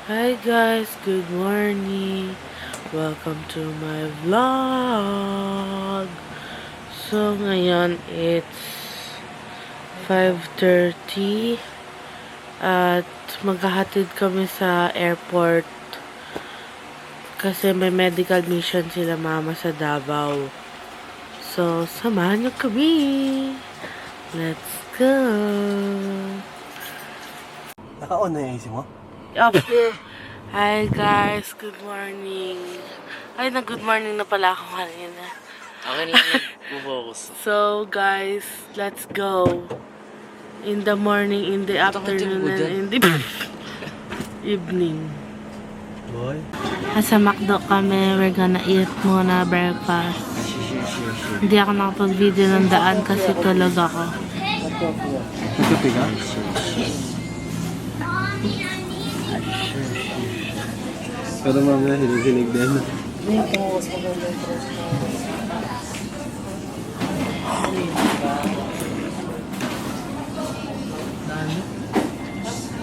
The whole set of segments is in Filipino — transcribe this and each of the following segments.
Hi guys, good morning. Welcome to my vlog. So ngayon it's 5:30 at maghahatid kami sa airport kasi may medical mission sila mama sa Davao. So samahan niyo kami. Let's go. Naka-on na yung AC mo? Hi guys, good morning. Ay, good morning na pala ako kanina. Akin lang nag-focus. So guys, let's go. In the morning, in the afternoon, and in the evening. Boy. Sa McDo kami, we're gonna eat muna breakfast. Hindi ako nakapag-video ng daan kasi tulog ako. Nagkapi ka? Pero mamaya hinig-hinig din.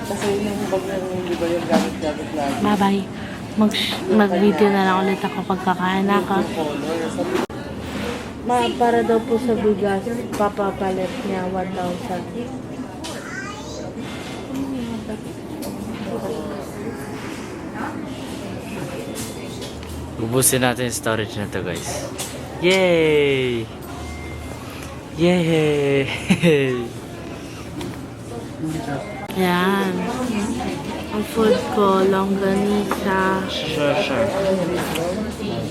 Kasi yung bag na hindi ba yung gamit-gamit lagi? Bye-bye. Mag-video na lang ulit ako pagkakain ako. Para daw po sa bigas, papapalit niya 1,000. Ubusin natin yung storage na to, guys. Yay! Yay! Yan. Ang food ko, longganisa. Sure.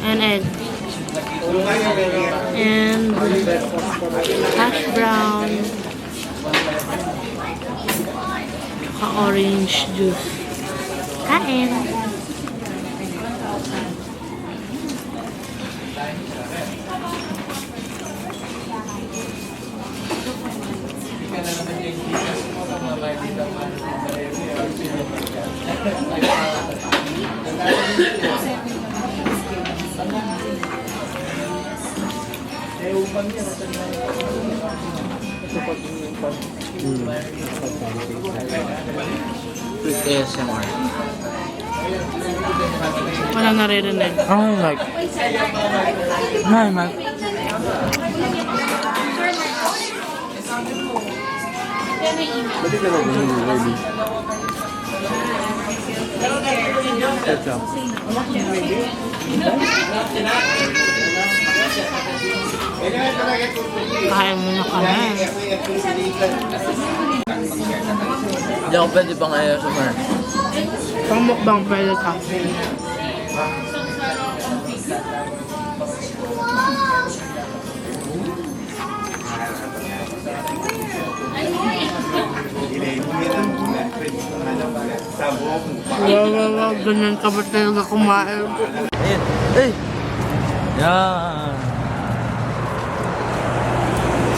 And egg. And hash brown. Saka orange juice. Kain. With ASMR. Walang naririnig. Oh, like... Man. Pwede ka lang ganun yung ready. Ketchup. Kain mo na kami. Hindi ako pwede pang ASMR. Pang mukbang pwede ka. Wow. Ganyan ka ba talaga kumain? Ayan. Hey! Yan!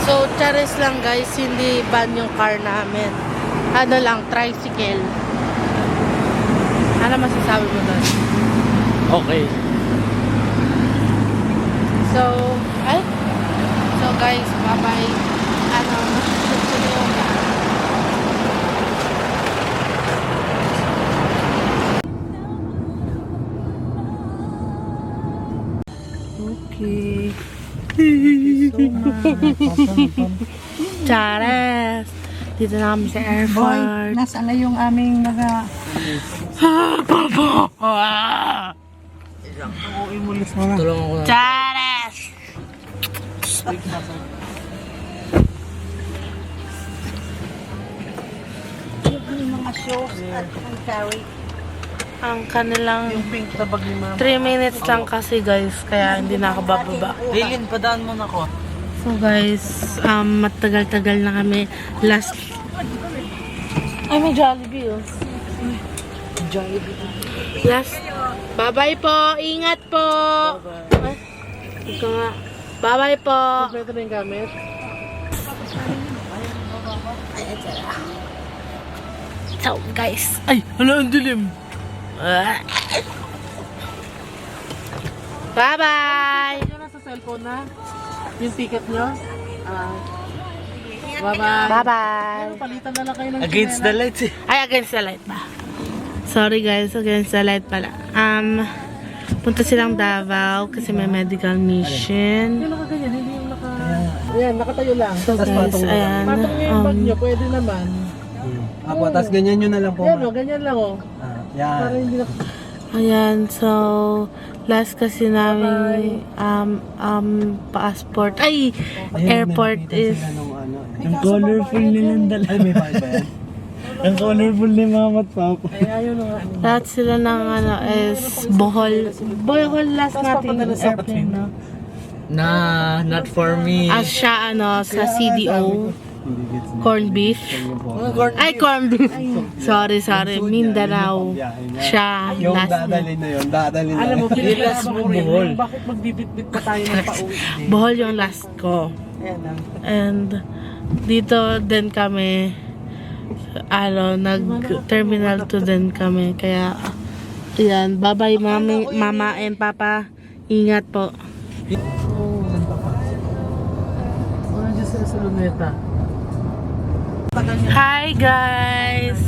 So, charis lang guys, hindi van yung car namin. Ano lang, tricycle. Ano masasabi mo doon? Okay. So guys, bye-bye. Shoot ko na yung okay. Chares! Dito na kami sa airport. Boy, nasaan na yung aming mga... Papa! Imulis mo na. Tulungan ko na. Chares! Yung mga shows at ang carry. Ang kanilang Yung pink na bag ni mama. 3 minutes lang kasi guys, kaya hindi na ako bababa. Lilin, padaan mo na ko. So guys, matagal-tagal na kami. Last... Ay, may Jollibee oh. Jollibee. Last... Bye-bye po! Ingat po! Bye-bye. Ito nga. Bye-bye po! Kompleto na yung gamit. So guys. Ay! Hala, ang dilim! Bye-bye! Yung nasa cellphone na. Yung ticket nyo. Bye-bye. Bye-bye! Palitan na lang kayo ng Against the lights eh. Ay, against the light ba? Sorry guys, against the light pala. Punta silang Davao kasi may medical mission. Ayan, nakatayo lang. So guys, ayan. Pwede naman. Apo, tapos ganyan nyo na lang po. Yan o, ganyan lang o. Yan. Para hindi na... Ayan, so last kasi namin passport. Ay, airport is Ang colorful nilang dala. Ay, may bakit ba yan? Ang colorful ni Mama at Papa. Ay, ayaw na nga. lahat sila ng is Bohol. Bohol last natin airplane, no? Nah, not for me. As siya, sa CDO. Corned beef. Ay, corned beef. Sorry. Mindanao. Siya, Yung last na. dadalhin na yun, dadalhin na. Alam mo, Ilas mo Bohol. bakit magbibit-bit pa tayo ng pauwi? Bohol yung last ko. And dito din kami, nag-terminal 2 din kami. Kaya, ayan, bye-bye mama and papa. Ingat po. Nandiyan sila sa Luneta. Hi guys!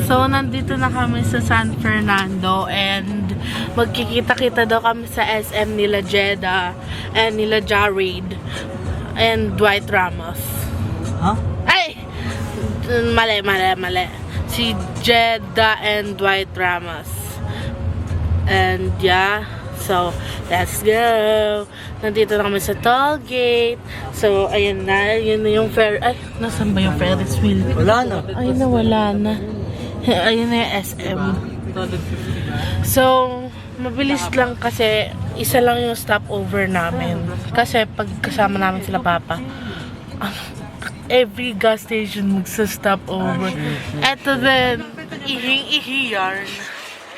So, nandito na kami sa San Fernando and magkikita-kita daw kami sa SM nila Jeddah and nila Jared and Dwight Ramos. Huh? Ay! Mali. Si Jeddah and Dwight Ramos. And yeah, so let's go! Nandito na kami sa toll gate. So, ayun na. Yun na yung Ay, nasan ba yung Ferris wheel? Wala na. Ay, nawala na. Ayun na yung SM. So, mabilis lang kasi isa lang yung stopover namin. Kasi pag kasama namin sila Papa, every gas station magsa-stop over. Eto din, ihing-ihi yarn.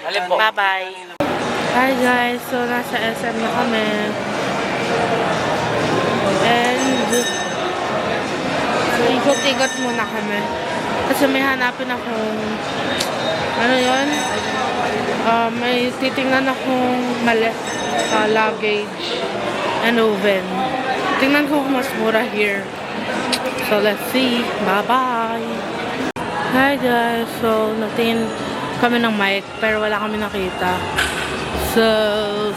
Bye-bye. Hi guys, so nasa SM na kami. And so ikot-ikot muna kami. Kasi may hanapin akong may titingnan akong luggage and oven. Tingnan ko kung mas mura here. So let's see. Bye-bye. Hi guys, so natin kami ng mic pero wala kami nakita. So,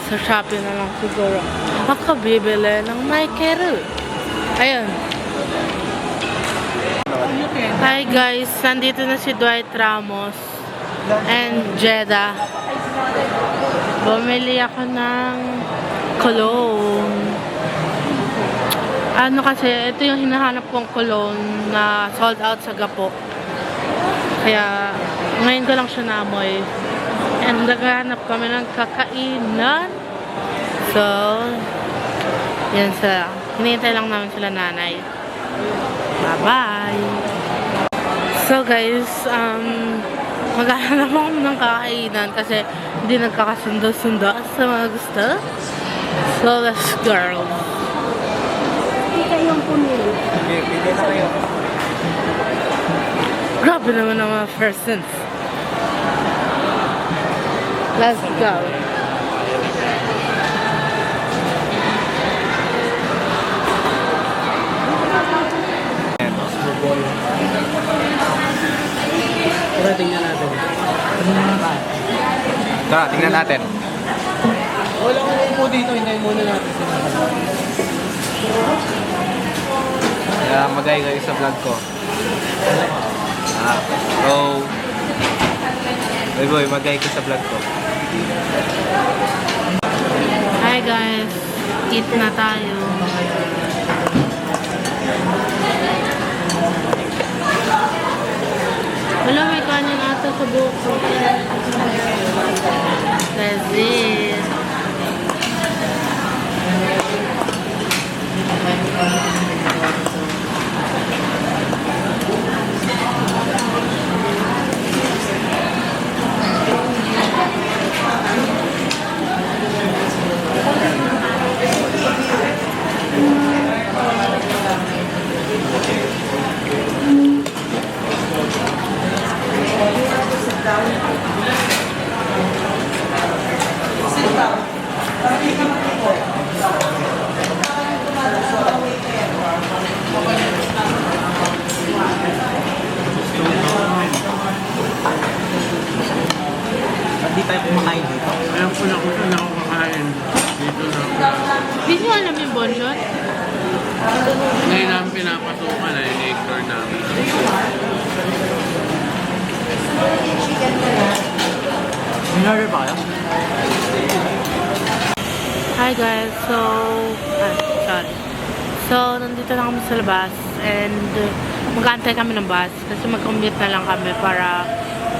sa Shopee na lang siguro ako bibili ng Mikeru. Ayun. Hi guys, nandito na si Dwight Ramos and Jeddah. Bumili ako ng cologne. Kasi, ito yung hinahanap kong cologne na sold out sa Gapo. Kaya, ngayon ko lang siya naamoy. And naghahanap kami ng kakainan. So, yan sila. Hinihintay lang namin sila nanay. Bye-bye! So guys, maghahanap ako ng kakainan kasi hindi nagkakasundo-sundo sa mga gusto. So, let's go! Hindi kayong pumili. Okay, pili na kayo. Grabe naman ang mga persons. Let's go. Tara, tingnan natin. Tara, tingnan natin. Wala kong upo dito, hintayin muna natin sila. Kaya magay kayo sa vlog ko. So, boy, magay ko sa vlog ko. Hi guys, eat na tayo. Wala, may kanin ata sa buhok ko. That's it. tayo kumakain dito. Alam ko na kung saan ako kakain. Dito na. Hindi nyo alam yung bonjon? Ngayon namin pinapasukan ay in-ignore namin. Minorder pa kayo? Hi guys, sorry. So, nandito na kami sa labas and mag-aantay kami ng bus kasi mag-commute na lang kami para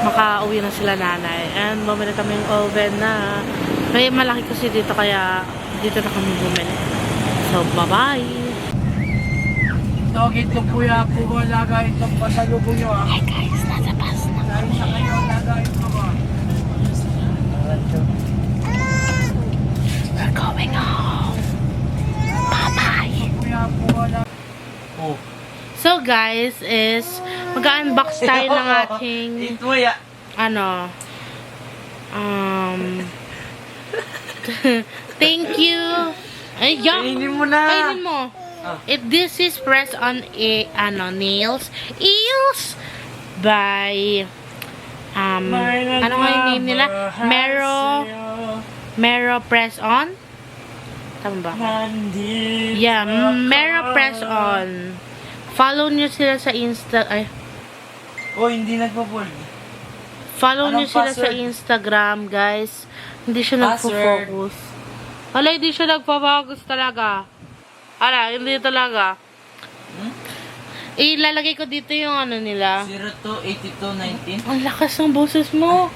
makauwi na sila nanay. And bumili kami ng oven na may malaki kasi dito kaya dito na kami bumili. So, bye-bye! Dogit ko kuya po ko lagay itong pasalubong nyo ah. Hi guys, nasa bus na. Dahil sa kayo lagay ito ba? We're going home. Bye-bye! Kuya po ko lagay. Oh. So guys, is mag-unbox tayo ng ating Ito ya. ano thank you. Ay, Kainin mo na. Kainin mo. This is press on nails by ano nga yung name nila? Mero press on. Tama ba? Yeah, Mero press on. Follow nyo sila sa Oh, hindi nagpo-fold. Follow nyo Anong sila sa password? Instagram, guys. Hindi siya Password. nagpo-focus. Wala, hindi siya nagpo-focus talaga. Ala, hindi talaga. Ilalagay ko dito yung ano nila. 028219. Ang lakas ng boses mo.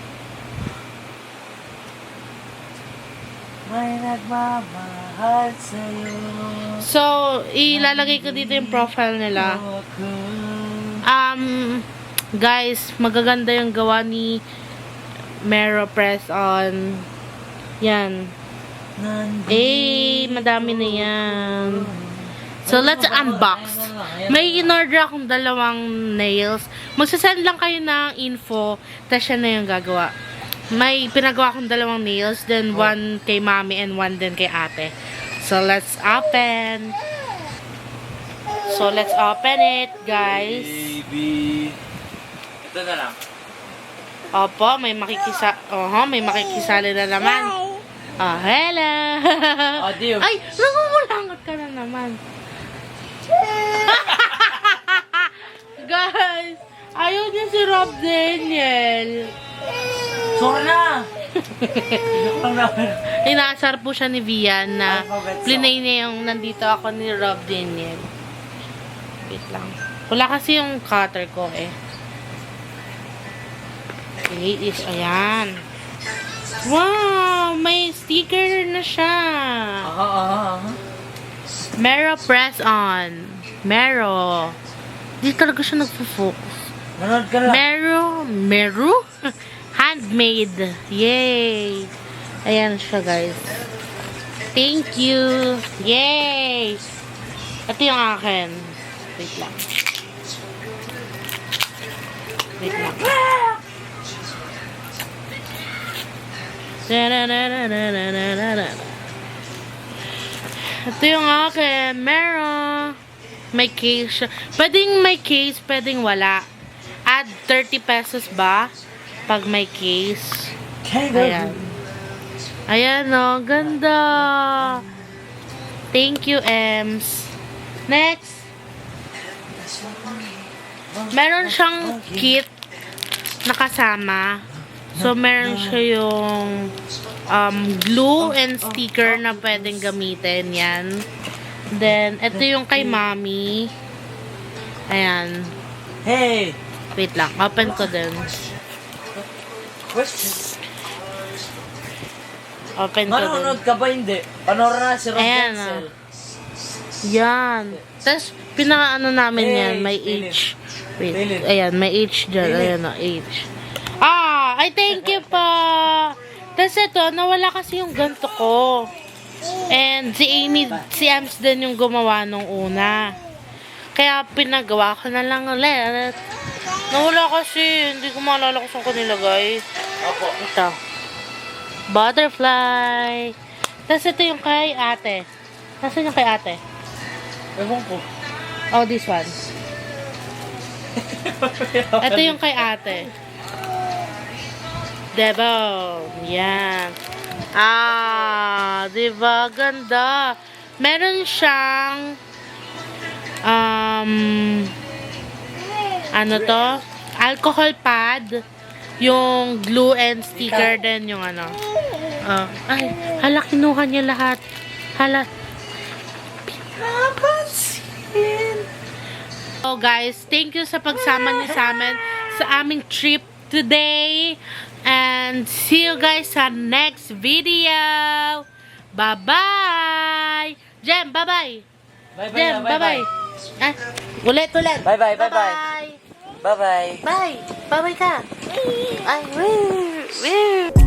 May nagmamahal sa'yo. So, ilalagay ko dito yung profile nila. Guys, magaganda yung gawa ni Mero Press on. Yan. Madami na yan. So, let's unbox. May in-order akong dalawang nails. Magsasend lang kayo ng info, tapos siya na yung gagawa. May pinagawa akong dalawang nails, then one kay mami and one din kay ate. So, let's open. So, let's open it, guys. Baby. Ito na lang. Opo, may makikisali na naman. Oh, hello. Adios. Ay, nangungulangot ka na naman. Guys, ayaw niya si Rob Daniel. Sorry na! Inaasar po siya ni Vian na Alphabet plinay niya yung nandito ako ni Rob Daniel. Wait lang. Wala kasi yung cutter ko eh. Okay, is ayan. Wow! May sticker na siya. Mero press on. Mero. Di talaga siya nagpo-focus. Manood ka lang. Mero? Handmade. Yay! Ayan siya, guys. Thank you. Yay! Ito yung akin. Wait lang. Wait lang. Ito yung akin. Meron. May case siya. Pwedeng may case, pwedeng wala. Add 30 pesos ba? Pag may case. Ayan. Ayan o. Ganda. Thank you, Ems. Next. Meron siyang kit na kasama. So, meron siya yung glue and sticker na pwedeng gamitin. Yan. Then, ito yung kay Mami. Ayan. Hey! Wait lang. Open ko din. Open ko din. Manonood ka ba hindi? Panoorin na si Rob Ayan, Denzel. Yan. Tapos, pinaka-ano namin yan. May Philip. H. Wait. Philip. Ayan, may H dyan. Philip. Ayan o, H. Ay, thank you po. Tapos ito, nawala kasi yung ganito ko. And si Ems din yung gumawa nung una. Kaya pinagawa ko na lang ulit. Nawala kasi. Hindi ko maalala kung saan ko nilagay. Opo. Ito. Butterfly. Tapos ito yung kay ate. Nasaan yung kay ate? Ewan ko. Oh, this one. Ito yung kay ate. Devil. Yan. Diba? Ganda. Meron siyang ano to? Alcohol pad. Yung glue and sticker din yung ano. Ay, hala, kinuha niya lahat. Hala. Pinapansin. So guys, thank you sa pagsama niyo sa amin sa aming trip today. And see you guys sa next video. Bye-bye. Jem, bye-bye. Jem, bye-bye. Ulit. Bye-bye. Bye-bye. Bye-bye. Bye. Bye-bye ka. Ay, woo.